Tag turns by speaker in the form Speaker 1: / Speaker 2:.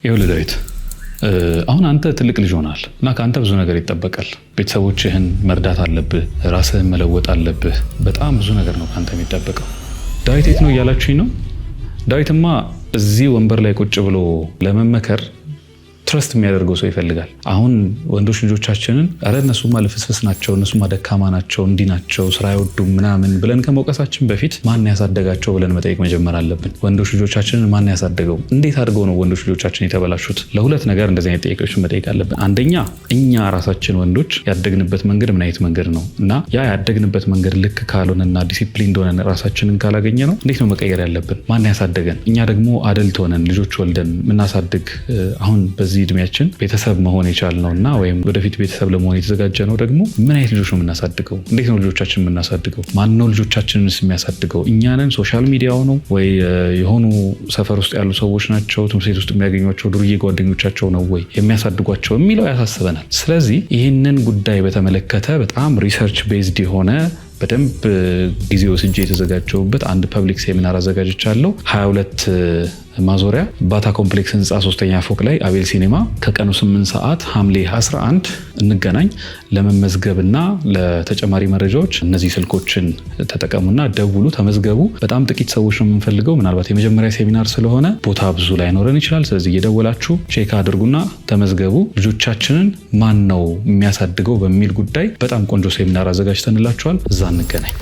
Speaker 1: ይኸውልህ ዳዊት አሁን አንተ ትልቅ ልጅ ሆናል እና ከአንተ ብዙ ነገር ይጠበቃል። ቤተሰቦችህን መርዳት አለብህ፣ ራስህን መለወጥ አለብህ። በጣም ብዙ ነገር ነው ከአንተ የሚጠበቀው። ዳዊት የት ነው እያላችሁኝ ነው? ዳዊትማ እዚህ ወንበር ላይ ቁጭ ብሎ ለመመከር ትረስት የሚያደርገው ሰው ይፈልጋል። አሁን ወንዶች ልጆቻችንን አረ እነሱማ ልፍስፍስ ናቸው፣ እነሱማ ደካማ ናቸው፣ እንዲህ ናቸው፣ ስራ አይወዱም ምናምን ብለን ከመውቀሳችን በፊት ማን ያሳደጋቸው ብለን መጠየቅ መጀመር አለብን። ወንዶች ልጆቻችንን ማን ያሳደገው? እንዴት አድርገው ነው ወንዶች ልጆቻችን የተበላሹት? ለሁለት ነገር እንደዚህ አይነት ጥያቄዎችን መጠየቅ አለብን። አንደኛ እኛ ራሳችን ወንዶች ያደግንበት መንገድ ምን አይነት መንገድ ነው እና ያ ያደግንበት መንገድ ልክ ካልሆነና ዲሲፕሊን እንደሆነ ራሳችንን ካላገኘ ነው እንዴት ነው መቀየር ያለብን? ማን ያሳደገን? እኛ ደግሞ አደልት ሆነን ልጆች ወልደን ምናሳድግ አሁን በዚህ እድሜያችን ቤተሰብ መሆን የቻልነው እና ወይም ወደፊት ቤተሰብ ለመሆን የተዘጋጀ ነው ደግሞ ምን አይነት ልጆች ነው የምናሳድገው? እንዴት ነው ልጆቻችን የምናሳድገው? ማን ነው ልጆቻችንስ የሚያሳድገው? እኛንን ሶሻል ሚዲያው ነው ወይ የሆኑ ሰፈር ውስጥ ያሉ ሰዎች ናቸው ትምህርት ቤት ውስጥ የሚያገኟቸው ዱርዬ ጓደኞቻቸው ነው ወይ የሚያሳድጓቸው የሚለው ያሳስበናል። ስለዚህ ይህንን ጉዳይ በተመለከተ በጣም ሪሰርች ቤዝድ የሆነ በደንብ ጊዜ ወስጄ የተዘጋጀሁበት አንድ ፐብሊክ ሴሚናር አዘጋጅቻለሁ። 22 ማዞሪያ ባታ ኮምፕሌክስ ህንፃ 3ኛ ፎቅ ላይ አቤል ሲኔማ ከቀኑ 8 ሰዓት ሐምሌ 11 እንገናኝ። ለመመዝገብና ለተጨማሪ መረጃዎች እነዚህ ስልኮችን ተጠቀሙና ደውሉ፣ ተመዝገቡ። በጣም ጥቂት ሰዎች ነው የምንፈልገው። ምናልባት የመጀመሪያ ሴሚናር ስለሆነ ቦታ ብዙ ላይኖረን ይችላል። ስለዚህ እየደወላችሁ ቼክ አድርጉና ተመዝገቡ። ልጆቻችንን ማን ነው የሚያሳድገው በሚል ጉዳይ በጣም ቆንጆ ሴሚናር አዘጋጅተንላችኋል። እዛ እንገናኝ።